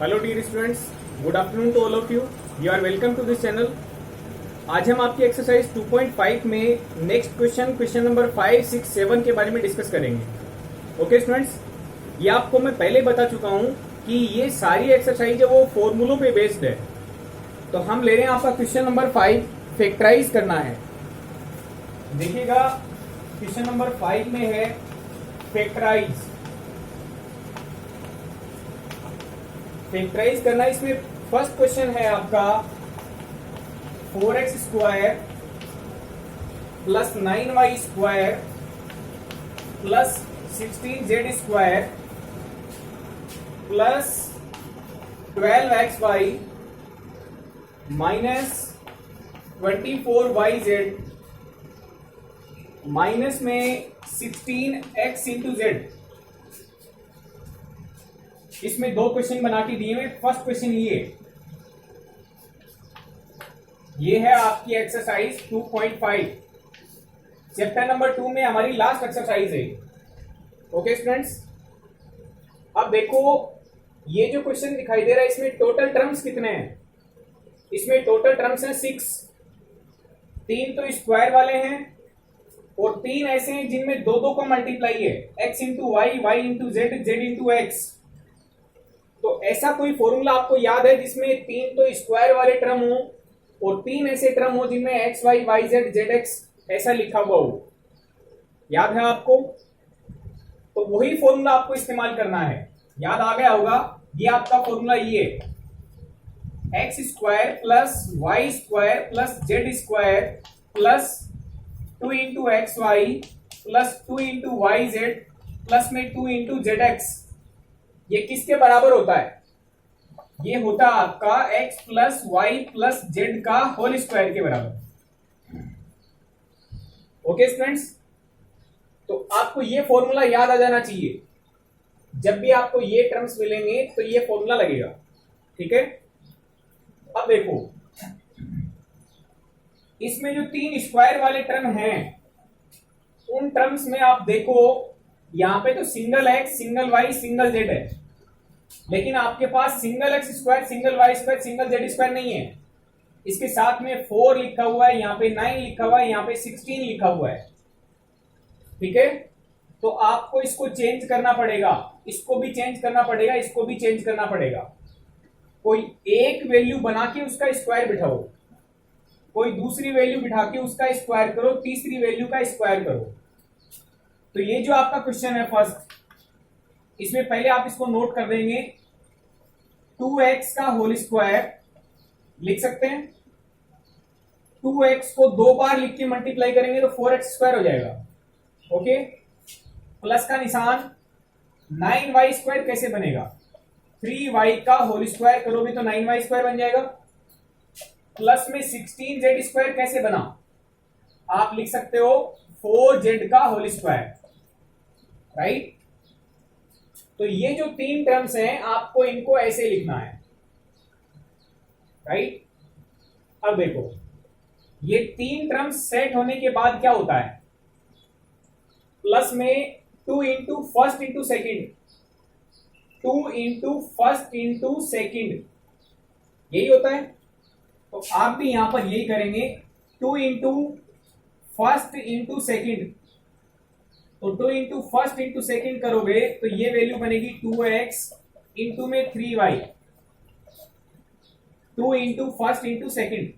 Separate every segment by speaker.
Speaker 1: Hello dear students, good afternoon to all of you. You are welcome to this channel. आज हम आपकी exercise 2.5 में next question number 5, 6, 7 के बारे में डिस्कस करेंगे। ओके स्टूडेंट्स, ये आपको मैं पहले बता चुका हूं कि ये सारी एक्सरसाइज है वो फॉर्मूलों पे बेस्ड है। तो हम ले रहे हैं आपका क्वेश्चन नंबर 5, फैक्टराइज करना है। देखिएगा, क्वेश्चन नंबर 5 में है फैक्टराइज करना। इसमें फर्स्ट क्वेश्चन है आपका 4x square plus 9y square plus 16z square plus 12xy minus 24yz minus में 16x इंटू जेड। इसमें दो क्वेश्चन बना के दिए हुए। फर्स्ट क्वेश्चन ये है आपकी एक्सरसाइज 2.5 चैप्टर नंबर 2 में हमारी लास्ट एक्सरसाइज है। ओके स्टूडेंट्स, अब देखो ये जो क्वेश्चन दिखाई दे रहा है इसमें टोटल टर्म्स कितने हैं। इसमें टोटल टर्म्स हैं 6। 3 तो स्क्वायर वाले हैं और 3 ऐसे हैं जिनमें दो दो का मल्टीप्लाई है, x into y, y into z, z into x. तो ऐसा कोई फॉर्मूला आपको याद है जिसमें 3 तो स्क्वायर वाले टर्म हो और 3 ऐसे टर्म हो जिनमें x y, y z, z x ऐसा लिखा हुआ हो? याद है आपको? तो वही फॉर्मूला आपको इस्तेमाल करना है। याद आ गया होगा, ये आपका फॉर्मूला ये x square plus y square plus z square plus 2 into x y plus 2 into y z plus में 2 इंटू जेड एक्स। ये किसके बराबर होता है? ये होता है आपका x plus y plus z का होल स्क्वायर के बराबर। ओके स्टूडेंट्स, तो आपको ये फॉर्मूला याद आ जाना चाहिए। जब भी आपको ये टर्म्स मिलेंगे तो ये फॉर्मूला लगेगा। ठीक है, अब देखो इसमें जो 3 स्क्वायर वाले टर्म हैं उन टर्म्स में आप देखो यहां पे तो single x, single y, single z है, लेकिन आपके पास single x square, single y square, single z square नहीं है। इसके साथ में 4 लिखा हुआ है, यहाँ पे 9 लिखा हुआ है, यहाँ पे 16 लिखा हुआ है। ठीक है, तो आपको इसको चेंज करना पड़ेगा, इसको भी चेंज करना पड़ेगा, इसको भी चेंज करना पड़ेगा। कोई एक वैल्यू बना के उसका स्क्वायर बिठाओ, कोई दूसरी वैल्यू बिठा के उसका स्क्वायर करो, तीसरी वैल्यू का स्क्वायर करो। तो ये जो आपका क्वेश्चन है फर्स्ट, इसमें पहले आप इसको नोट कर देंगे। 2x का होल स्क्वायर लिख सकते हैं। 2x को 2 बार लिख के मल्टीप्लाई करेंगे तो 4x स्क्वायर हो जाएगा। ओके, प्लस का निशान। 9y स्क्वायर कैसे बनेगा? 3y का होल स्क्वायर करोगे तो 9y स्क्वायर बन जाएगा। प्लस में 16z स्क्वायर कैसे बना? आप लिख सकते हो 4z का होल स्क्वायर। राइट, तो ये जो 3 टर्म्स हैं आपको इनको ऐसे लिखना है। राइट, अब देखो ये 3 टर्म्स सेट होने के बाद क्या होता है? प्लस में 2 into first into second, 2 into first into second, यही होता है। तो आप भी यहां पर यही करेंगे, 2 इंटू फर्स्ट इंटू सेकेंड। तो 2 इंटू फर्स्ट इंटू सेकेंड करोगे तो ये वैल्यू बनेगी 2x इंटू में 3y, 2 into first into second.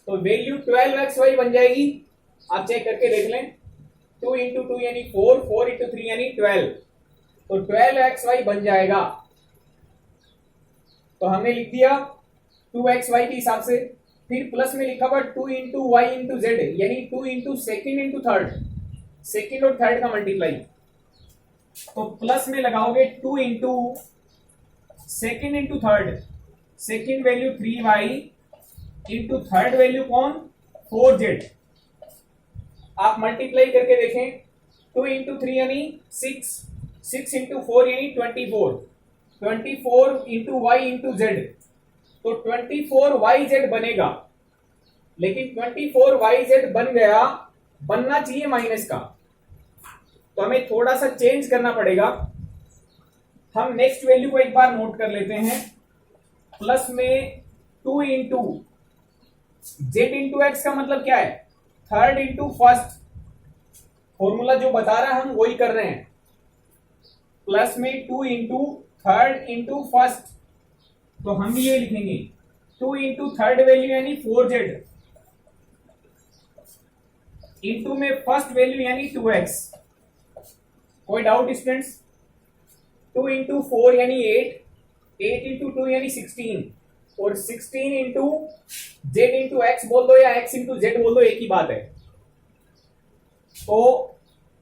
Speaker 1: तो वैल्यू 12xy बन जाएगी। आप चेक करके देख लें, 2 इंटू 2 यानी 4, 4 इंटू 3 यानी 12, तो 12xy बन जाएगा। तो हमने लिख दिया 2xy के हिसाब से। फिर प्लस में लिखा हुआ 2 इंटू वाई इंटू जेड यानी 2 into second into third, second और थर्ड का मल्टीप्लाई। तो प्लस में लगाओगे 2 into second into third, second value 3y into third value कौन? 4z। आप मल्टीप्लाई करके देखें, 2 इंटू 3 यानी 6, 6 इंटू 4 यानी 24, 24 इंटू वाई इंटू जेड, तो 24yz बनेगा। लेकिन 24yz बन गया, बनना चाहिए माइनस का, तो हमें थोड़ा सा चेंज करना पड़ेगा। हम नेक्स्ट वैल्यू को एक बार नोट कर लेते हैं। प्लस में 2 इंटू जेड इंटू एक्स का मतलब क्या है, थर्ड इंटू फर्स्ट। फॉर्मूला जो बता रहा है हम वही कर रहे हैं। प्लस में 2 इंटू थर्ड इंटू फर्स्ट, तो हम ये लिखेंगे 2 इंटू थर्ड वैल्यू यानी 4z इंटू में फर्स्ट वैल्यू यानी 2x। कोई डाउट स्टूडेंट्स? 2 इंटू 4 यानी 8, 8 इंटू 2 यानी 16, और 16 इंटू जेड इंटू एक्स बोल दो या x इंटू जेड बोल दो, एक ही बात है। तो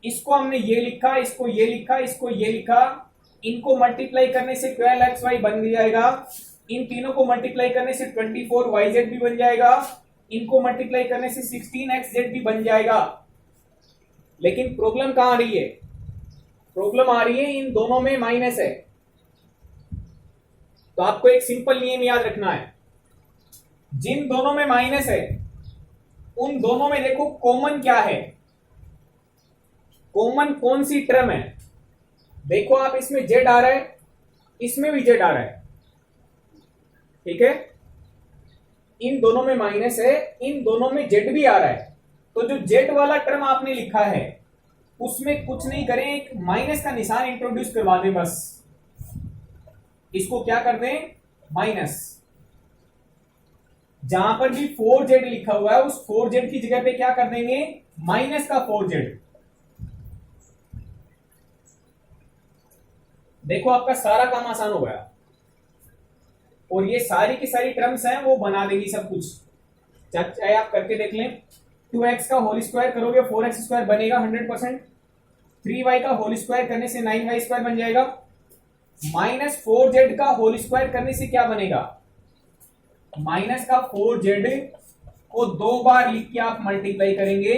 Speaker 1: इसको हमने ये लिखा, इसको ये लिखा, इसको ये लिखा, इनको मल्टीप्लाई करने से 12xy बन जाएगा, इन तीनों को मल्टीप्लाई करने से 24yz भी बन जाएगा, इनको मल्टीप्लाई करने से 16xz भी बन जाएगा। लेकिन प्रॉब्लम कहां आ रही है? प्रॉब्लम आ रही है इन दोनों में माइनस है। तो आपको एक सिंपल नियम याद रखना है, जिन दोनों में माइनस है उन दोनों में देखो कॉमन क्या है, कॉमन कौन सी टर्म है। देखो आप, इसमें जेड आ रहा है, इसमें भी जेड आ रहा है, ठीक है। इन दोनों में माइनस है, इन दोनों में जेड भी आ रहा है। तो जो जेड वाला टर्म आपने लिखा है उसमें कुछ नहीं करें, एक माइनस का निशान इंट्रोड्यूस करवा दें बस। इसको क्या कर दें, माइनस। जहां पर भी 4z लिखा हुआ है उस 4z की जगह पे क्या कर देंगे, माइनस का 4z। देखो आपका सारा काम आसान हो गया, और ये सारी की सारी टर्म्स हैं वो बना देगी सब कुछ, चाहे आप करके देख लें। 2x का होल स्क्वायर करोगे 4x स्क्वायर बनेगा 100%। 3y का होल स्क्वायर करने से 9y स्क्वायर बन जाएगा। माइनस 4z का होल स्क्वायर करने से क्या बनेगा, माइनस का 4z को 2 बार लिख के आप मल्टीप्लाई करेंगे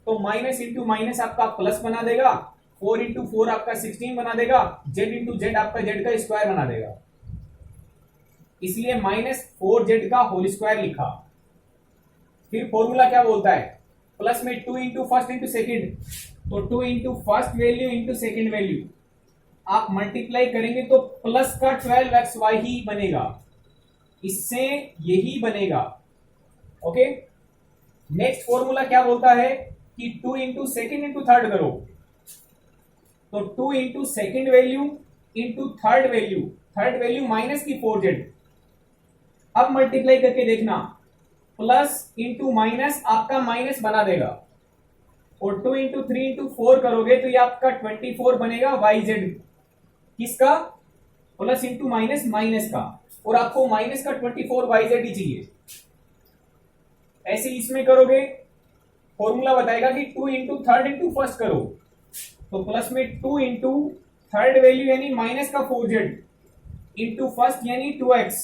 Speaker 1: तो माइनस इंटू माइनस आपका प्लस बना देगा, 4 इंटू 4 आपका 16 बना देगा, z इंटू जेड आपका जेड का स्क्वायर बना देगा। इसलिए माइनस 4z का होल स्क्वायर लिखा। फिर फॉर्मूला क्या बोलता है, प्लस में 2 इंटू फर्स्ट इंटू सेकेंड, तो 2 into first value into second value आप मल्टीप्लाई करेंगे तो प्लस का 12xy ही बनेगा, इससे यही बनेगा। ओके, नेक्स्ट फॉर्मूला क्या बोलता है कि 2 इंटू सेकेंड इंटू थर्ड करो, तो 2 into second value into third value minus की 4z। अब मल्टीप्लाई करके देखना, प्लस इंटू माइनस आपका माइनस बना देगा, और 2 इंटू 3 इंटू 4 करोगे तो ये आपका 24 बनेगा yz। किसका, प्लस इंटू माइनस माइनस का, और आपको माइनस का 24 yz ही चाहिए। ऐसे इसमें करोगे, फॉर्मूला बताएगा कि 2 इंटू थर्ड इंटू फर्स्ट करो, तो प्लस में 2 इंटू थर्ड वैल्यू यानी माइनस का 4z इंटू फर्स्ट यानी 2x।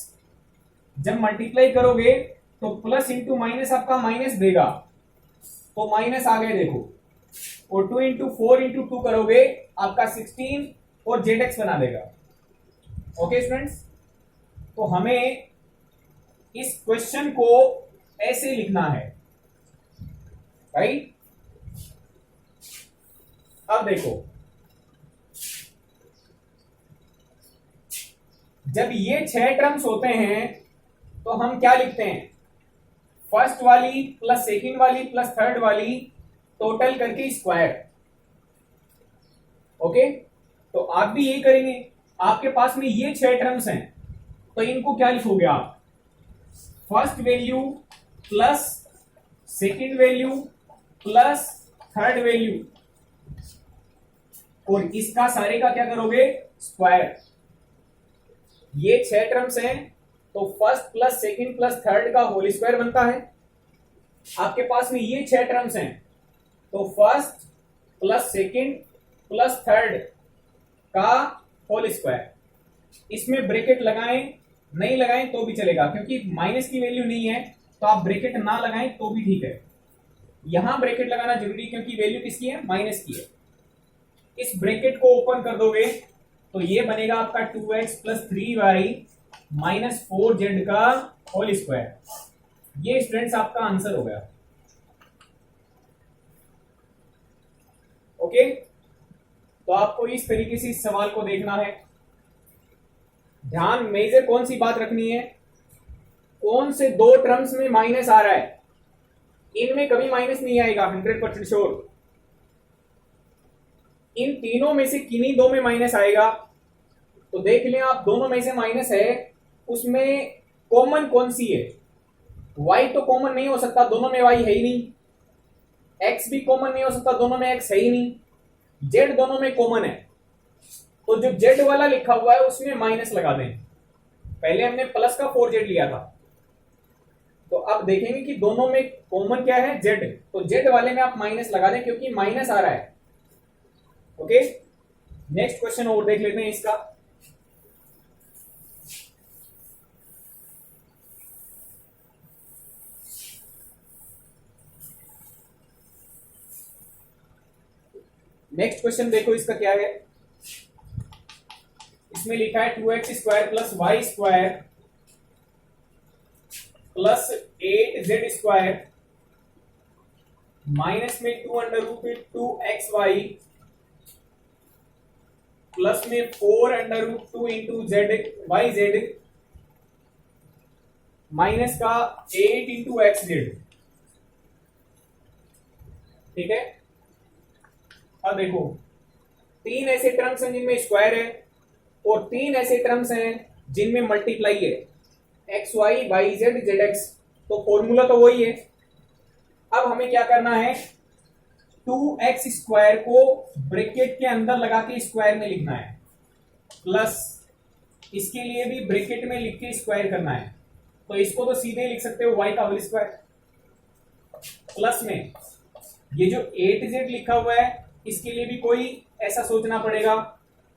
Speaker 1: जब मल्टीप्लाई करोगे तो प्लस इंटू माइनस आपका माइनस देगा, तो माइनस आ गए देखो, और 2 इंटू 4 इंटू 2 करोगे आपका 16 और जेड बना देगा। ओके स्टूडेंट्स, तो हमें इस क्वेश्चन को ऐसे लिखना है, राइट। अब देखो, जब ये 6 टर्म्स होते हैं तो हम क्या लिखते हैं, फर्स्ट वाली प्लस सेकंड वाली प्लस थर्ड वाली टोटल करके स्क्वायर। ओके, तो आप भी यही करेंगे। आपके पास में ये 6 टर्म्स हैं तो इनको क्या लिखोगे आप, first value plus second value plus third value, और इसका सारे का क्या करोगे, स्क्वायर। ये 6 टर्म्स हैं तो first plus second plus third का होल स्क्वायर बनता है। आपके पास में ये 6 टर्म्स हैं तो first plus second plus third का होल स्क्वायर। इसमें ब्रैकेट लगाएं, नहीं लगाएं तो भी चलेगा, क्योंकि माइनस की वैल्यू नहीं है तो आप ब्रैकेट ना लगाएं तो भी ठीक है। यहां ब्रैकेट लगाना जरूरी है क्योंकि वैल्यू किसकी है, माइनस की है। इस ब्रैकेट को ओपन कर दोगे तो ये बनेगा आपका 2x plus 3y minus 4z का होल स्क्वायर। ये स्टूडेंट्स आपका आंसर हो गया। ओके, तो आपको इस तरीके से इस सवाल को देखना है। ध्यान मेजर कौन सी बात रखनी है, कौन से दो टर्म्स में माइनस आ रहा है, इनमें कभी माइनस नहीं आएगा, 100% श्योर। इन तीनों में से किन्हीं दो में माइनस आएगा। तो देख लें आप, दोनों में से माइनस है, उसमें कॉमन कौन सी है? y तो कॉमन नहीं हो सकता, दोनों में y है ही नहीं। x भी कॉमन नहीं हो सकता, दोनों में x है ही नहीं। z दोनों में कॉमन है, तो जो z वाला लिखा हुआ है उसमें माइनस लगा दें। पहले हमने प्लस का 4z लिया था, तो अब देखेंगे कि दोनों में कॉमन क्या है, z। तो z वाले में आप माइनस लगा दें क्योंकि माइनस आ रहा है। ओके, नेक्स्ट क्वेश्चन और देख लेते हैं इसका। नेक्स्ट क्वेश्चन देखो इसका क्या है। इसमें लिखा है 2x² plus y square plus 8z² minus में 2√2xy प्लस में 4√2 इंटू yz माइनस का 8 इंटू xz। ठीक है, अब देखो तीन ऐसे टर्म्स हैं जिनमें स्क्वायर है और तीन ऐसे टर्म्स हैं जिनमें मल्टीप्लाई है, x y y z z x. तो फॉर्मूला तो वही है। अब हमें क्या करना है, 2x² को ब्रैकेट के अंदर लगा के स्क्वायर में लिखना है, प्लस इसके लिए भी ब्रैकेट में लिख के स्क्वायर करना है। तो इसको तो सीधे लिख सकते हो y का होल स्क्वायर, प्लस में ये जो 8z लिखा हुआ है इसके लिए भी कोई ऐसा सोचना पड़ेगा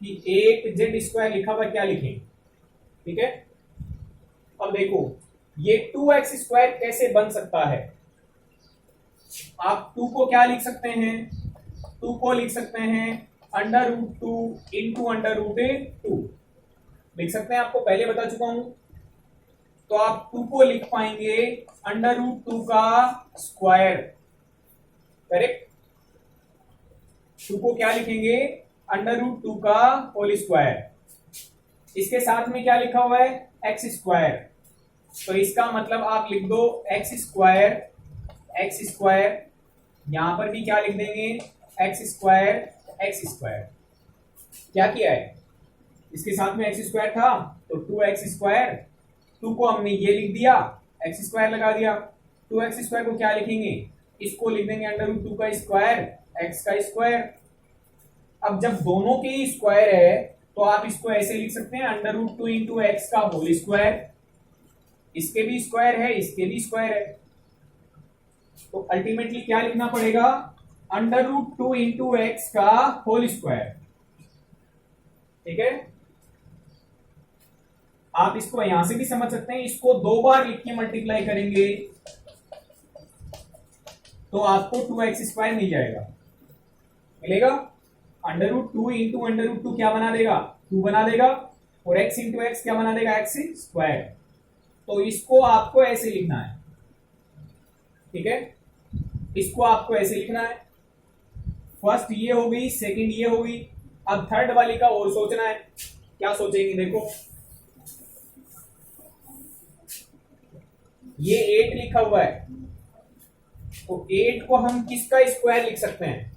Speaker 1: कि 8z² लिखा हुआ क्या लिखें। ठीक है, अब देखो ये 2x² कैसे बन सकता है। आप 2 को क्या लिख सकते हैं, 2 को लिख सकते हैं √2 इंटू √2 लिख सकते हैं, आपको पहले बता चुका हूं। तो आप 2 को लिख पाएंगे √2 का स्क्वायर, करेक्ट। 2 को क्या लिखेंगे, √2 का होल स्क्वायर। इसके साथ में क्या लिखा हुआ है, x²। तो इसका मतलब आप लिख दो x², यहां पर भी क्या लिख देंगे, x²। क्या किया है, इसके साथ में x² था तो 2x², 2 को हमने ये लिख दिया, x² लगा दिया। 2x² को क्या लिखेंगे, इसको लिख देंगे √2 का स्क्वायर, x का स्क्वायर। अब जब दोनों के ही स्क्वायर है तो आप इसको ऐसे लिख सकते हैं √2 इंटू एक्स का होल स्क्वायर। इसके भी स्क्वायर है, इसके भी स्क्वायर है, तो अल्टीमेटली क्या लिखना पड़ेगा, √2 इंटू एक्स का होल स्क्वायर। ठीक है, आप इसको यहां से भी समझ सकते हैं, इसको 2 बार लिख के मल्टीप्लाई करेंगे तो आपको 2x² मिल जाएगा, मिलेगा। √2 इंटू √2 क्या बना देगा, 2 बना देगा, और x इंटू एक्स क्या बना देगा, x²। तो इसको आपको ऐसे लिखना है। ठीक है, इसको आपको ऐसे लिखना है। फर्स्ट ये हो गई, सेकंड ये हो गई। अब थर्ड वाली का और सोचना है, क्या सोचेंगे, देखो ये 8 लिखा हुआ है, तो 8 को हम किसका स्क्वायर लिख सकते हैं,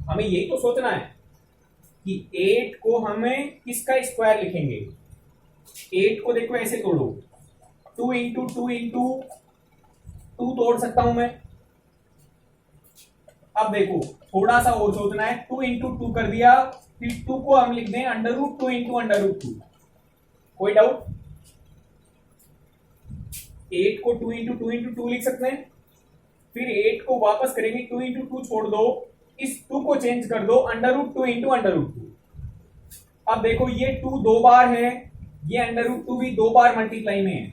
Speaker 1: हमें यही तो सोचना है कि 8 को हमें किसका स्क्वायर लिखेंगे। 8 को देखो ऐसे तोड़ो, 2 इंटू 2 तोड़ सकता हूं मैं। अब देखो थोड़ा सा और सोचना है, 2 इंटू 2 कर दिया, फिर 2 को हम लिख दें √2 इंटू √2। कोई डाउट, 8 को 2 इंटू 2 लिख सकते हैं, फिर 8 को वापस करेंगे, 2 इंटू 2 छोड़ दो, इस 2 को चेंज कर दो √2 इंटू √2। अब देखो ये 2 2 बार है, ये √2 भी 2 बार मल्टीप्लाई में है,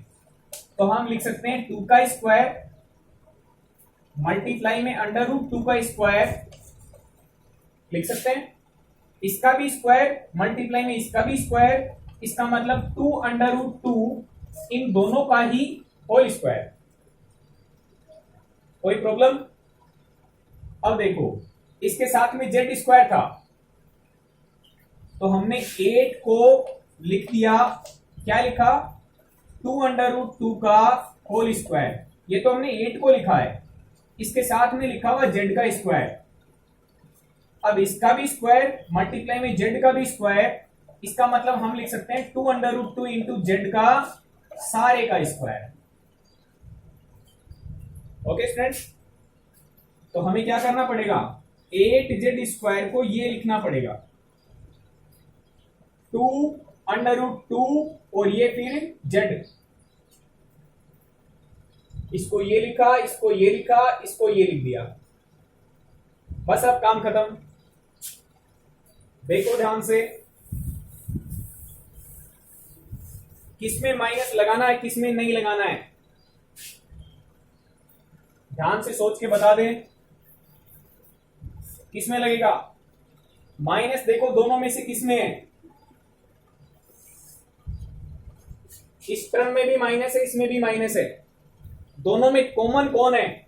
Speaker 1: तो हम लिख सकते हैं 2 का स्क्वायर मल्टीप्लाई में √2 का स्क्वायर लिख सकते हैं, इसका भी स्क्वायर मल्टीप्लाई में इसका भी स्क्वायर, इसका मतलब 2 √2 इन दोनों का ही होल स्क्वायर। कोई प्रॉब्लम। अब देखो इसके साथ में z² था, तो हमने 8 को लिख दिया क्या लिखा, 2√2 का होल स्क्वायर। ये तो हमने 8 को लिखा है, इसके साथ में लिखा हुआ जेड का स्क्वायर। अब इसका भी स्क्वायर मल्टीप्लाई में जेड का भी स्क्वायर, इसका मतलब हम लिख सकते हैं 2√2 इंटू जेड का सारे का स्क्वायर। ओके स्टूडेंट्स, तो हमें क्या करना पड़ेगा, 8z स्क्वायर को ये लिखना पड़ेगा 2√2 और ये फिर z। इसको ये लिखा, इसको ये लिखा, इसको ये लिख दिया, बस अब काम खत्म। देखो ध्यान से, किसमें माइनस लगाना है किसमें नहीं लगाना है, ध्यान से सोच के बता दें। किसमें लगेगा माइनस, देखो दोनों में से किसमें है, इस टर्म में भी माइनस है, इसमें भी माइनस है। दोनों में कॉमन कौन है,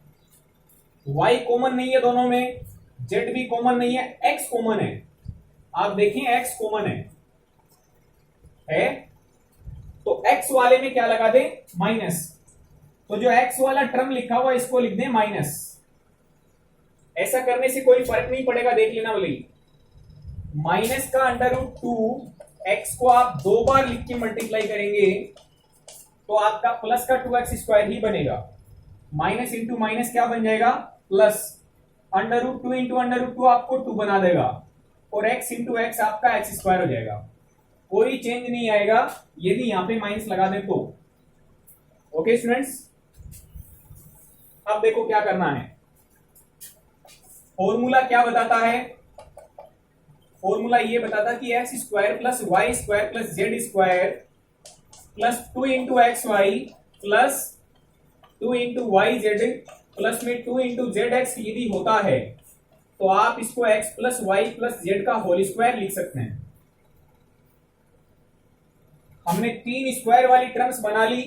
Speaker 1: y कॉमन नहीं है दोनों में, z भी कॉमन नहीं है, x कॉमन है। आप देखिए x कॉमन है तो x वाले में क्या लगा दें, माइनस। तो जो x वाला टर्म लिखा हुआ इसको लिख दें माइनस। ऐसा करने से कोई फर्क नहीं पड़ेगा, देख लेना बोले। माइनस का √2 x को आप 2 बार लिख के मल्टीप्लाई करेंगे तो आपका प्लस का 2x स्क्वायर ही बनेगा। माइनस इंटू माइनस क्या बन जाएगा, प्लस। √2 इंटू √2 आपको 2 बना देगा और x इंटू एक्स आपका x स्क्वायर हो जाएगा। कोई चेंज नहीं आएगा यदि यहां पे माइनस लगा दें तो। ओके स्टूडेंट्स, अब देखो क्या करना है। फॉर्मूला क्या बताता है, फॉर्मूला ये बताता कि x square plus y square plus z square plus 2 into x y plus 2 into y z plus में 2 इंटू जेड एक्स यदि होता है तो आप इसको x plus y plus z का होल स्क्वायर लिख सकते हैं। हमने 3 स्क्वायर वाली टर्म्स बना ली,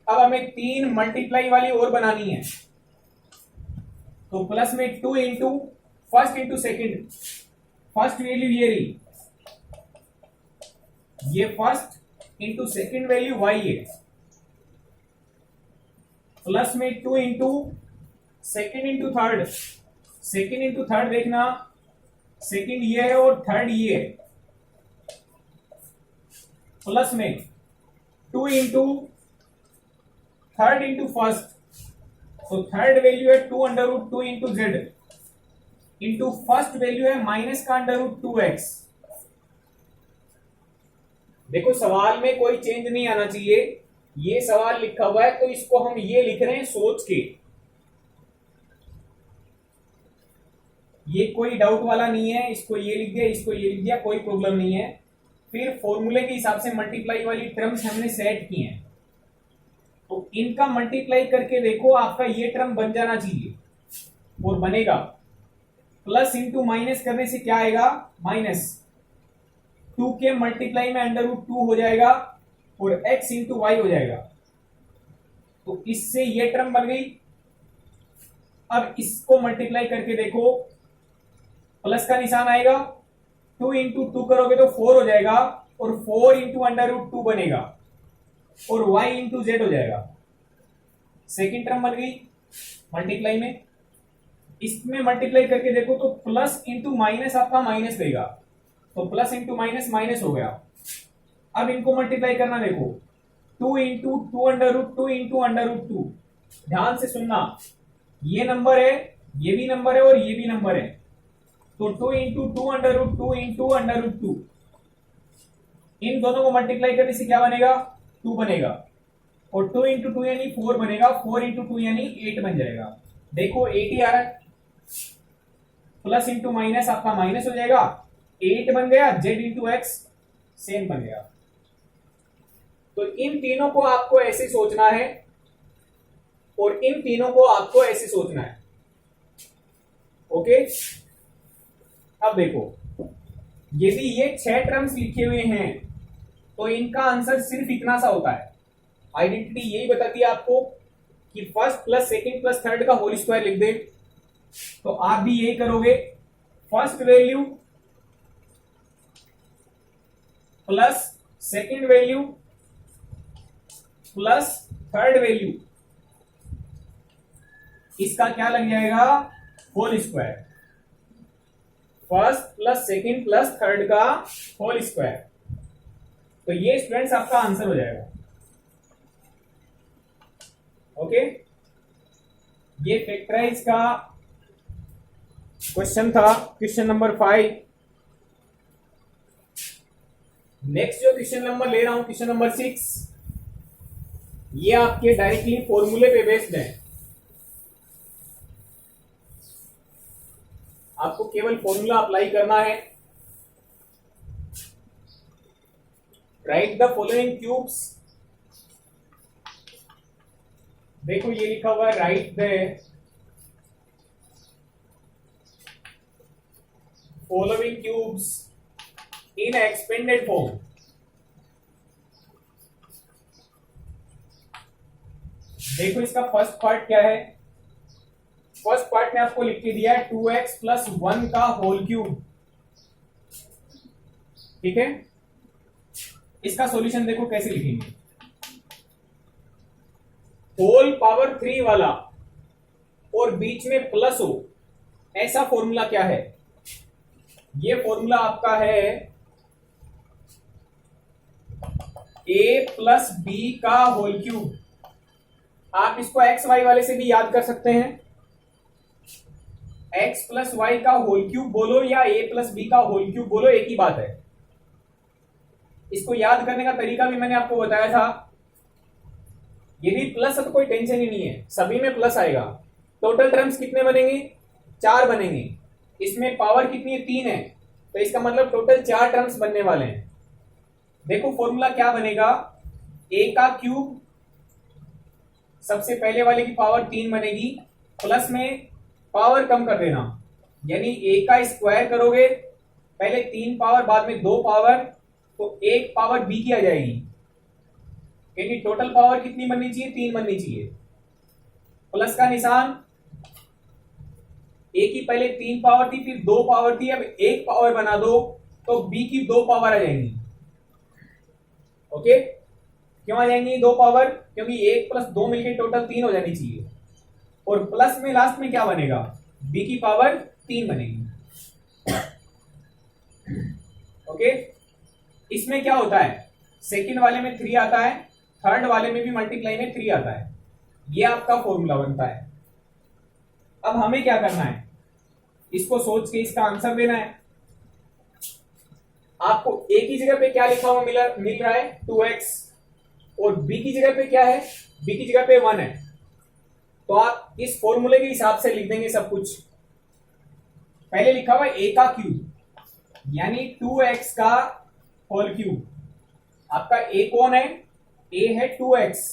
Speaker 1: अब हमें 3 मल्टीप्लाई वाली और बनानी है। तो प्लस में 2 into first into second, first value ये रही, ये first into second value y है, प्लस में 2 into second into third, second into third देखना, सेकेंड ये है और थर्ड ये है, प्लस में 2 इंटू थर्ड इंटू फर्स्ट, तो थर्ड वैल्यू है 2√2 into z into first value है माइनस का √2x। देखो सवाल में कोई चेंज नहीं आना चाहिए, ये सवाल लिखा हुआ है तो इसको हम ये लिख रहे हैं सोच के, ये कोई डाउट वाला नहीं है। इसको ये लिख दिया, इसको ये लिख दिया, कोई प्रॉब्लम नहीं है। फिर फॉर्मूले के हिसाब से मल्टीप्लाई वाली टर्म्स हमने सेट की हैं, तो इनका मल्टीप्लाई करके देखो आपका ये टर्म बन जाना चाहिए और बनेगा। प्लस इंटू माइनस करने से क्या आएगा, माइनस। 2 के मल्टीप्लाई में √2 हो जाएगा और x इंटू वाई हो जाएगा, तो इससे ये टर्म बन गई। अब इसको मल्टीप्लाई करके देखो, प्लस का निशान आएगा, 2 इंटू 2 करोगे तो 4 हो जाएगा और 4 इंटू √2 बनेगा और y इंटू जेड हो जाएगा। सेकेंड टर्म बन गई मल्टीप्लाई में। इसमें मल्टीप्लाई करके देखो तो प्लस इंटू माइनस आपका माइनस देगा, तो प्लस इंटू माइनस माइनस हो गया। अब इनको मल्टीप्लाई करना देखो, 2 इंटू 2√2 इंटू √2। ध्यान से सुनना, ये नंबर है, ये भी नंबर है और ये भी नंबर है, तो 2 इंटू 2√2 इंटू √2, इन दोनों को मल्टीप्लाई करने से क्या बनेगा, 2 बनेगा और 2 इंटू 2 यानी 4 बनेगा, 4 इंटू 2 यानी 8 बन जाएगा। देखो 8 ही आ रहा है, प्लस इंटू माइनस आपका माइनस हो जाएगा, 8 बन गया, जेड इंटू एक्स सेम बन गया। तो इन तीनों को आपको ऐसे सोचना है और इन तीनों को आपको ऐसे सोचना है। ओके, अब देखो यदि ये 6 टर्म्स लिखे हुए हैं तो इनका आंसर सिर्फ इतना सा होता है। आइडेंटिटी यही बताती है आपको कि first plus second plus third का होल स्क्वायर लिख दे, तो आप भी यही करोगे। First plus second value plus third value, इसका क्या लग जाएगा, whole square. First plus second plus third का होल स्क्वायर। तो ये स्टूडेंट्स आपका आंसर हो जाएगा। ओके, ये फैक्टराइज का क्वेश्चन था, क्वेश्चन नंबर 5। नेक्स्ट जो क्वेश्चन नंबर ले रहा हूं, क्वेश्चन नंबर 6, ये आपके डायरेक्टली फॉर्मूले पे बेस्ड है। आपको केवल फॉर्मूला अप्लाई करना है। Right the following cubes. देखो ये लिखा हुआ है, right the following cubes in expanded form. देखो इसका फर्स्ट पार्ट क्या है। फर्स्ट पार्ट में आपको लिख के दिया है 2x प्लस 1 का होल क्यूब। ठीक है, इसका सॉल्यूशन देखो कैसे लिखेंगे। होल पावर 3 वाला और बीच में प्लस हो, ऐसा फॉर्मूला क्या है। ये फॉर्मूला आपका है a प्लस बी का होल क्यूब। आप इसको एक्स वाई वाले से भी याद कर सकते हैं। x प्लस वाई का होल क्यूब बोलो या a प्लस बी का होल क्यूब बोलो, एक ही बात है। इसको याद करने का तरीका भी मैंने आपको बताया था। यदि प्लस है तो कोई टेंशन ही नहीं है, सभी में प्लस आएगा। टोटल टर्म्स कितने बनेंगे, 4 बनेंगे। इसमें पावर कितनी है, 3 है, तो इसका मतलब टोटल 4 टर्म्स बनने वाले हैं। देखो फॉर्मूला क्या बनेगा, a का क्यूब, सबसे पहले वाले की पावर 3 बनेगी, प्लस में पावर कम कर देना, यानी a का स्क्वायर करोगे, पहले 3 पावर बाद में 2 पावर, तो 1 पावर b की आ जाएगी। यानी टोटल पावर कितनी बननी चाहिए, 3 बननी चाहिए। प्लस का निशान, a की पहले 3 पावर थी, फिर 2 पावर थी, अब 1 पावर बना दो तो b की 2 पावर आ जाएंगी। ओके, क्यों आ जाएंगी 2 पावर, क्योंकि 1 प्लस 2 मिलकर टोटल 3 हो जानी चाहिए। और प्लस में लास्ट में क्या बनेगा, b की पावर 3 बनेगी। ओके, इसमें क्या होता है, सेकंड वाले में 3 आता है, थर्ड वाले में भी मल्टीप्लाई में 3 आता है। ये आपका फॉर्मूला बनता है। अब हमें क्या करना है, इसको सोच के इसका आंसर देना है। आपको a की जगह पे क्या लिखा हुआ मिल रहा है, 2x, और b की जगह पे क्या है, b की जगह पे 1 है। तो आप इस फॉर्मूले के हिसाब से लिख देंगे सब कुछ। पहले लिखा हुआ है a का क्यूब, यानी 2x का होल क्यूब। आपका a कौन है, a है 2x,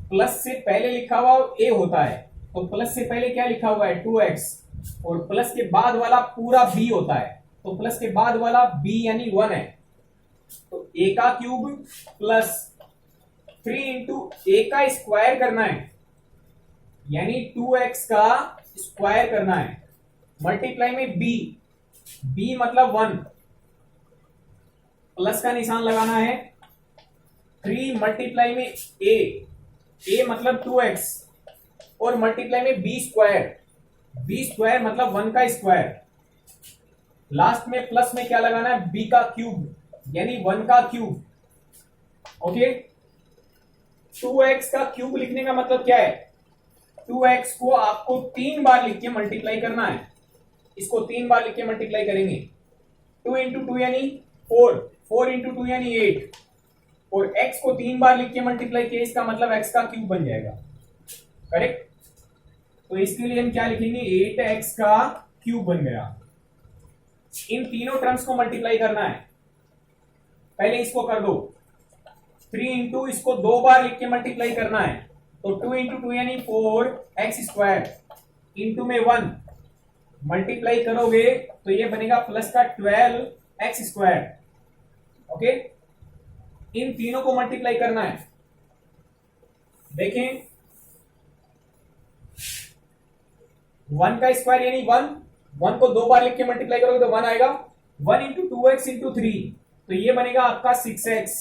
Speaker 1: प्लस से पहले लिखा हुआ a होता है, तो प्लस से पहले क्या लिखा हुआ है, 2x, और प्लस के बाद वाला पूरा b होता है, तो प्लस के बाद वाला b यानी 1 है। तो a का क्यूब प्लस 3 इंटू a का स्क्वायर करना है, यानी 2x का स्क्वायर करना है, मल्टीप्लाई में b मतलब 1, प्लस का निशान लगाना है, 3 मल्टीप्लाई में a मतलब 2x, और मल्टीप्लाई में b स्क्वायर मतलब 1 का स्क्वायर। लास्ट में प्लस में क्या लगाना है, b का क्यूब यानी 1 का क्यूब। ओके, 2x का क्यूब लिखने का मतलब क्या है, 2x को आपको 3 बार लिख के मल्टीप्लाई करना है। इसको 3 बार लिख के मल्टीप्लाई करेंगे, 2 इंटू 2 यानी 4 इंटू 2 यानी 8, और x को 3 बार लिख के मल्टीप्लाई किया, इसका मतलब x का क्यूब बन जाएगा। करेक्ट, तो इसके लिए हम क्या लिखेंगे, 8x का क्यूब बन गया। इन तीनों टर्म्स को मल्टीप्लाई करना है। पहले इसको कर दो, 3 इंटू इसको 2 बार लिख के मल्टीप्लाई करना है, तो 2 इंटू 2 यानी 4x स्क्वायर, इंटू में 1 मल्टीप्लाई करोगे तो ये बनेगा प्लस का 12x स्क्वायर। ओके, इन तीनों को मल्टीप्लाई करना है। देखें, 1 का स्क्वायर यानी 1 को 2 बार लिख के मल्टीप्लाई करोगे तो 1 आएगा, 1 इंटू 2x इंटू 3, तो ये बनेगा आपका 6x,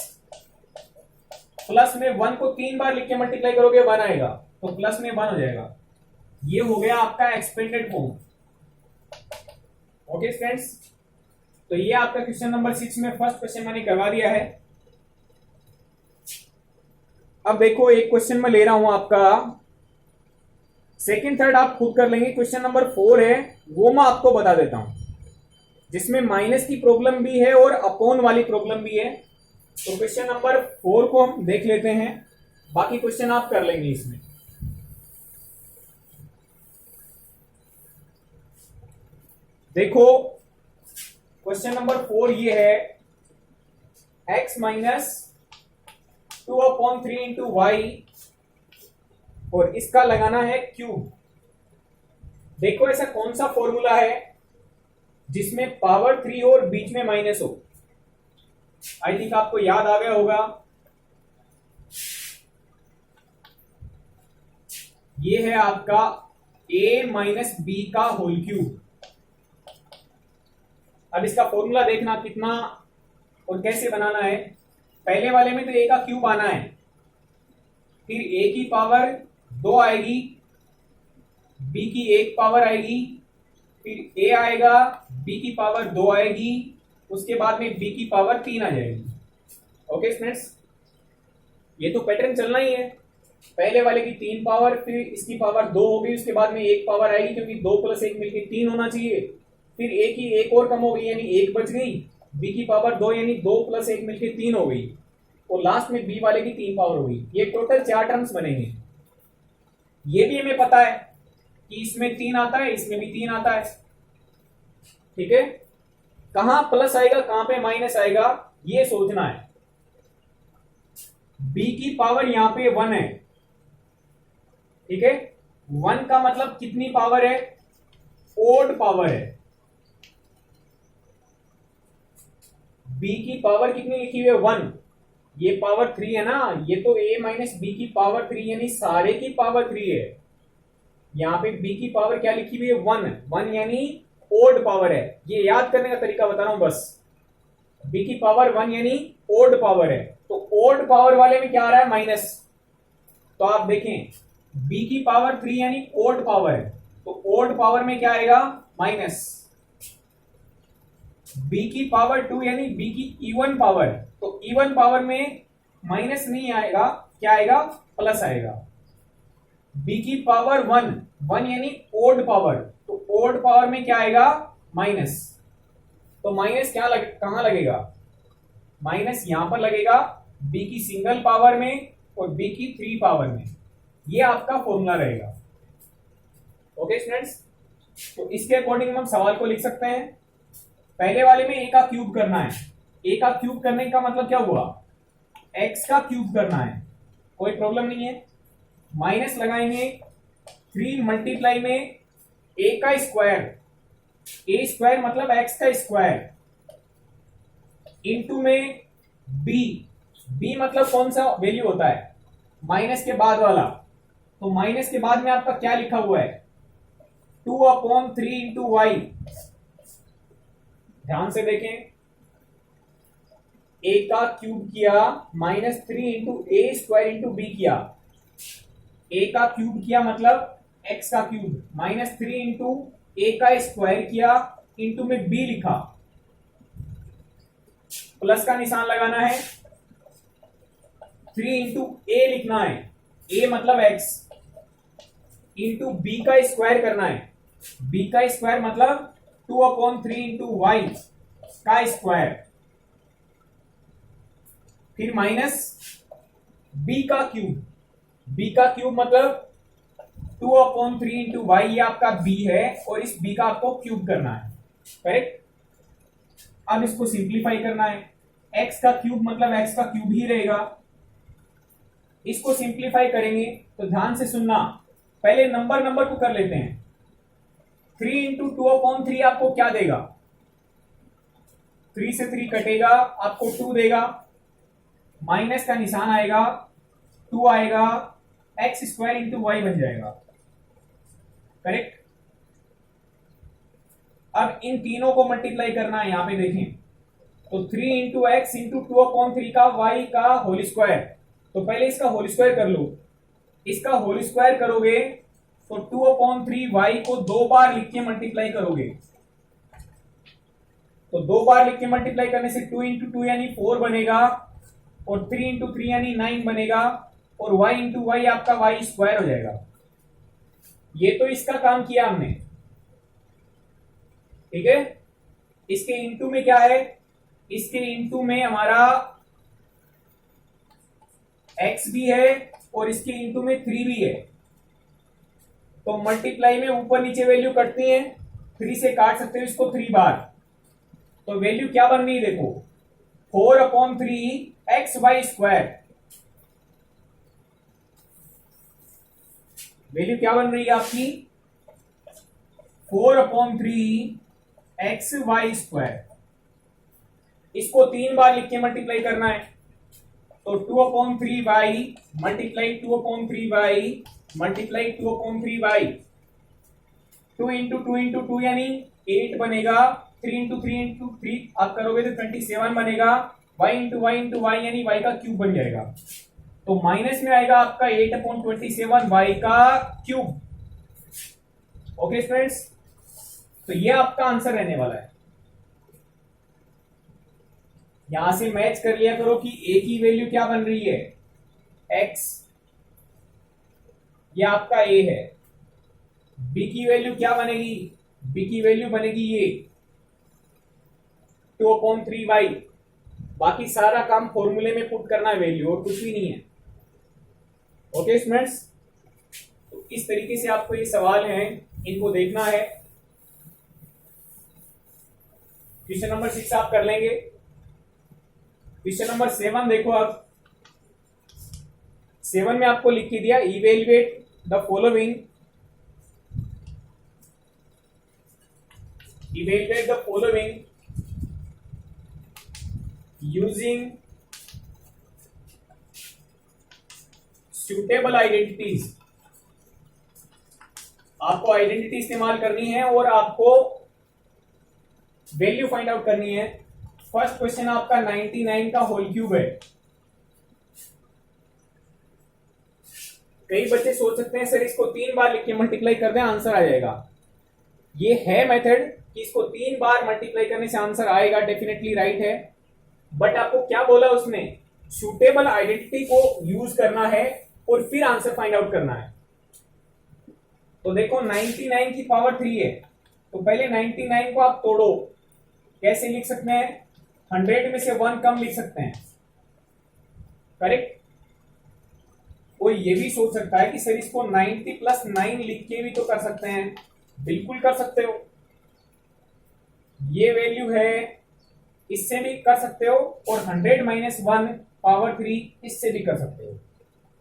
Speaker 1: प्लस में 1 को 3 बार लिख के मल्टीप्लाई करोगे 1 आएगा, तो प्लस में 1 हो जाएगा। ये हो गया आपका एक्सपेंडेड फॉर्म। ओके फ्रेंड्स, तो ये आपका क्वेश्चन नंबर 6 में फर्स्ट क्वेश्चन मैंने करवा दिया है। अब देखो एक क्वेश्चन मैं ले रहा हूं आपका, सेकंड थर्ड आप खुद कर लेंगे। क्वेश्चन नंबर 4 है, वो मैं आपको बता देता हूं, जिसमें माइनस की प्रॉब्लम भी है और अपॉन वाली प्रॉब्लम भी है। तो क्वेश्चन नंबर 4 को हम देख लेते हैं, बाकी क्वेश्चन आप कर लेंगे इसमें। देखो क्वेश्चन नंबर 4 ये है, x माइनस 2/3 इंटू वाई, और इसका लगाना है क्यूब। देखो ऐसा कौन सा फॉर्मूला है जिसमें पावर 3 और बीच में माइनस हो। आई थिंक आपको याद आ गया होगा, ये है आपका a माइनस बी का होल क्यूब। अब इसका फॉर्मूला देखना कितना और कैसे बनाना है। पहले वाले में तो a का क्यूब आना है, फिर a की पावर 2 आएगी, b की 1 पावर आएगी, फिर a आएगा, b की पावर 2 आएगी, उसके बाद में b की पावर 3 आ जाएगी। ओके फ्रेंड्स, ये तो पैटर्न चलना ही है। पहले वाले की 3 पावर, फिर इसकी पावर 2 हो गई, उसके बाद में 1 पावर आएगी, क्योंकि 2 + 1 मिलकर 3 होना चाहिए। फिर a की 1 और कम हो गई यानी 1 बच गई, b की पावर 2 यानी 2 + 1 मिलकर 3 हो गई, और लास्ट में b वाले की 3 पावर हो गई। ये टोटल 4 टर्म्स बनेंगे। ये भी हमें पता है कि इसमें 3 आता है, इसमें भी 3 आता है। ठीक है, कहां प्लस आएगा कहां पे माइनस आएगा ये सोचना है। b की पावर यहां पे 1 है, ठीक है, 1 का मतलब कितनी पावर है, ओड पावर है। b की पावर कितनी लिखी हुई है 1, ये पावर 3 है ना, ये तो a माइनस बी की पावर 3 यानी सारे की पावर 3 है। यहां पे b की पावर क्या लिखी हुई है 1 यानी ओड पावर है। ये याद करने का तरीका बता रहा हूं बस, b की पावर 1 यानी ओड पावर है, तो ओड पावर वाले में क्या आ रहा है माइनस। तो आप देखें b की पावर 3 यानी ओड पावर है, तो ओड पावर में क्या आएगा माइनस। b की पावर 2 यानी b की इवन पावर, तो इवन पावर में माइनस नहीं आएगा, क्या आएगा प्लस आएगा। b की पावर 1 यानी ओड पावर, तो ओड पावर में क्या आएगा माइनस। तो माइनस कहां लगेगा, माइनस यहां पर लगेगा b की सिंगल पावर में और b की 3 पावर में। ये आपका फॉर्मूला रहेगा। ओके स्टूडेंट्स, तो इसके अकॉर्डिंग हम सवाल को लिख सकते हैं। पहले वाले में a का क्यूब करना है, a का क्यूब करने का मतलब क्या हुआ, x का क्यूब करना है, कोई प्रॉब्लम नहीं है। माइनस लगाएंगे 3 मल्टीप्लाई में a का स्क्वायर, a स्क्वायर मतलब x का स्क्वायर, इंटू में b मतलब कौन सा वैल्यू होता है माइनस के बाद वाला, तो माइनस के बाद में आपका क्या लिखा हुआ है 2/3 इंटू वाई। ध्यान से देखें, a का क्यूब किया -3 इंटू ए स्क्वायर इंटू बी किया, a का क्यूब किया मतलब x का क्यूब, -3 इंटू ए का स्क्वायर किया इंटू में b लिखा, प्लस का निशान लगाना है, 3 इंटू ए लिखना है, a मतलब x, इंटू b का स्क्वायर करना है, b का स्क्वायर मतलब 2/3 इंटू वाई का स्क्वायर, फिर माइनस b का क्यूब, b का क्यूब मतलब 2/3 इंटू वाई, ये आपका b है और इस b का आपको क्यूब करना है, करेक्ट। अब इसको सिंप्लीफाई करना है, x का क्यूब मतलब x का क्यूब ही रहेगा। इसको सिंप्लीफाई करेंगे तो ध्यान से सुनना, पहले नंबर को कर लेते हैं। 3 इंटू 2/3 आपको क्या देगा, 3 से 3 कटेगा, आपको 2 देगा, माइनस का निशान आएगा, 2 आएगा, एक्स स्क्वायर इंटू वाई बन जाएगा, करेक्ट। अब इन तीनों को मल्टीप्लाई करना है, यहां पे देखें तो 3 इंटू एक्स इंटू 2/3 का वाई का होल स्क्वायर। तो पहले इसका होल स्क्वायर कर लो, इसका होल स्क्वायर करोगे तो 2/3 वाई को 2 बार लिख के मल्टीप्लाई करोगे, तो 2 बार लिख के मल्टीप्लाई करने से 2 इंटू 2 यानी 4 बनेगा, और 3 इंटू 3 यानी 9 बनेगा, और y इंटू वाई आपका वाई स्क्वायर हो जाएगा। ये तो इसका काम किया हमने, ठीक है। इसके इंटू में क्या है, इसके इंटू में हमारा x भी है और इसके इंटू में 3 भी है। तो मल्टीप्लाई में ऊपर नीचे वैल्यू कटती है, 3 से काट सकते हो इसको 3 बार, तो वैल्यू क्या बन रही है देखो 4/3 एक्स वाई स्क्वायर। वैल्यू क्या बन रही है आपकी 4/3 एक्स वाई स्क्वायर। इसको 3 बार लिख के मल्टीप्लाई करना है, तो 2/3 y multiply 2/3 y multiply 2/3 y, 2 into 2 into 2 यानी 8 बनेगा, 3 इंटू 3 इंटू 3 आप करोगे तो 27 बनेगा, y इंटू वाई यानी y का क्यूब बन जाएगा। तो माइनस में आएगा आपका 8/27 y का क्यूब। ओके स्टूडेंट्स, तो ये आपका आंसर रहने वाला है। यहां से मैच कर लिया करो कि a की वैल्यू क्या बन रही है x, ये आपका a है। b की वैल्यू क्या बनेगी, b की वैल्यू बनेगी ये 2/3y। बाकी सारा काम फॉर्मूले में पुट करना है वैल्यू, और कुछ भी नहीं है। ओके स्टूडेंट्स, तो इस तरीके से आपको ये सवाल हैं, इनको देखना है। क्वेश्चन नंबर 6 आप कर लेंगे। क्वेश्चन नंबर 7 देखो, अब 7 में आपको लिख के दिया evaluate the following, evaluate the following using suitable identities। आपको आइडेंटिटी इस्तेमाल करनी है और आपको वैल्यू फाइंड आउट करनी है। फर्स्ट क्वेश्चन आपका 99 का होल क्यूब है। कई बच्चे सोच सकते हैं सर इसको 3 बार लिख के मल्टीप्लाई कर दें आंसर आ जाएगा। ये है मेथड कि इसको 3 बार मल्टीप्लाई करने से आंसर आएगा, डेफिनेटली राइट है। बट आपको क्या बोला उसने, सूटेबल आइडेंटिटी को यूज करना है और फिर आंसर फाइंड आउट करना है। तो देखो 99 की पावर 3 है, तो पहले 99 को आप तोड़ो, कैसे लिख सकते हैं, 100 में से 1 कम लिख सकते हैं, करेक्ट। कोई ये भी सोच सकता है कि सर इसको 90 + 9 लिख के भी तो कर सकते हैं, बिल्कुल कर सकते हो। ये वैल्यू है, इससे भी कर सकते हो, और 100 - 1 पावर 3 इससे भी कर सकते हो।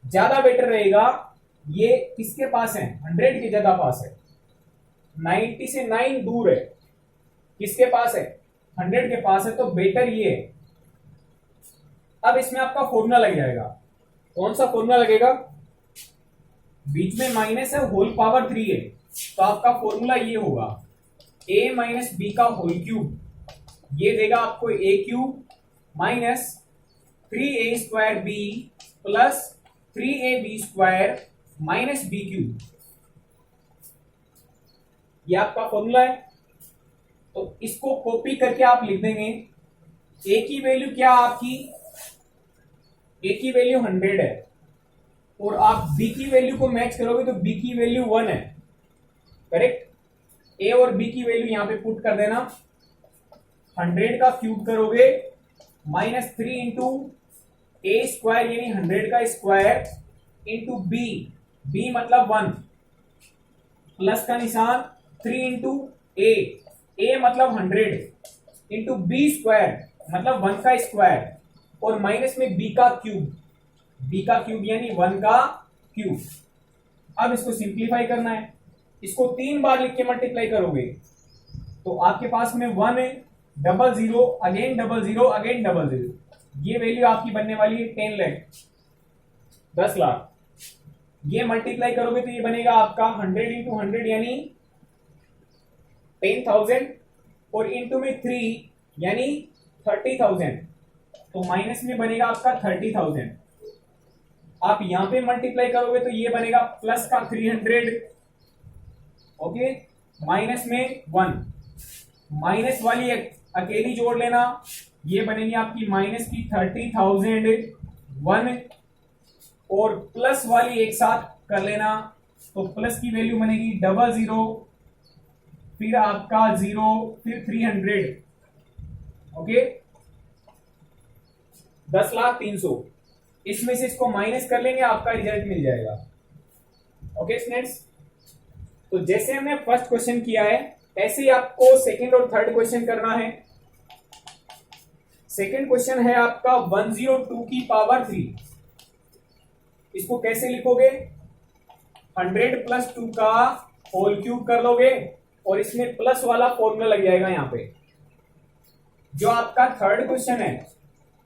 Speaker 1: ज्यादा बेटर रहेगा, ये किसके पास है, 100 की जगह पास है, 90 से 9 दूर है, किसके पास है, 100 के पास है, तो बेटर ये है। अब इसमें आपका फॉर्मूला लग जाएगा। कौन सा फॉर्मूला लगेगा, बीच में माइनस है, होल पावर 3 है, तो आपका फॉर्मूला ये होगा a - b का होल क्यूब, ये देगा आपको a cube minus 3a² b plus 3ab² minus b cube, ये आपका फॉर्मूला है। तो इसको कॉपी करके आप लिख देंगे। a की वैल्यू क्या आपकी, a की वैल्यू 100 है, और आप b की वैल्यू को मैच करोगे तो b की वैल्यू 1 है, करेक्ट। a और b की वैल्यू यहां पे पुट कर देना, 100 का क्यूब करोगे माइनस 3 इंटू a² यानी 100 का स्क्वायर इंटू b मतलब 1, प्लस का निशान 3 इंटू a मतलब 100 इंटू b² मतलब 1 का स्क्वायर, और माइनस में b का क्यूब यानी 1 का क्यूब। अब इसको सिंप्लीफाई करना है, इसको 3 बार लिख के मल्टीप्लाई करोगे तो आपके पास में 1 है, 00 अगेन 00 अगेन 00, ये वैल्यू आपकी बनने वाली है 10 लाख, 10 लाख। ये मल्टीप्लाई करोगे तो ये बनेगा आपका 100 × 100 यानी 10,000 और इंटू में 3 यानी 30,000, तो माइनस में बनेगा आपका 30,000। आप यहां पे मल्टीप्लाई करोगे तो ये बनेगा प्लस का 300, ओके, माइनस में 1, माइनस वाली अकेली जोड़ लेना, ये बनेगी आपकी माइनस की 30,001, और प्लस वाली एक साथ कर लेना, तो प्लस की वैल्यू बनेगी 00, फिर आपका 0, फिर 300, ओके, 10,03,000। इसमें से इसको माइनस कर लेंगे, आपका रिजल्ट मिल जाएगा। ओके स्टूडेंट्स, तो जैसे हमने फर्स्ट क्वेश्चन किया है ऐसे ही आपको सेकंड और थर्ड क्वेश्चन करना है। सेकंड क्वेश्चन है आपका 102 की पावर 3। इसको कैसे लिखोगे? 100 प्लस 2 का होल क्यूब कर लोगे और इसमें प्लस वाला फॉर्मूला लग जाएगा यहां पे। जो आपका थर्ड क्वेश्चन है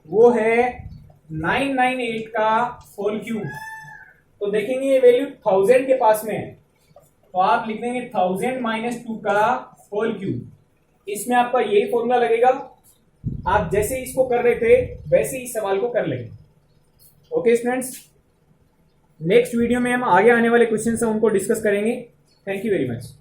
Speaker 1: वो है 998 का होल क्यूब। तो देखेंगे ये वैल्यू 1000 के पास में है, तो आप लिख देंगे 1000 माइनस 2 का होल क्यूब। इसमें आपका यही फॉर्मूला लगेगा। आप जैसे इसको कर रहे थे वैसे ही सवाल को कर लेंगे। ओके स्टूडेंट्स, नेक्स्ट वीडियो में हम आगे आने वाले क्वेश्चन से उनको डिस्कस करेंगे। Thank you very much.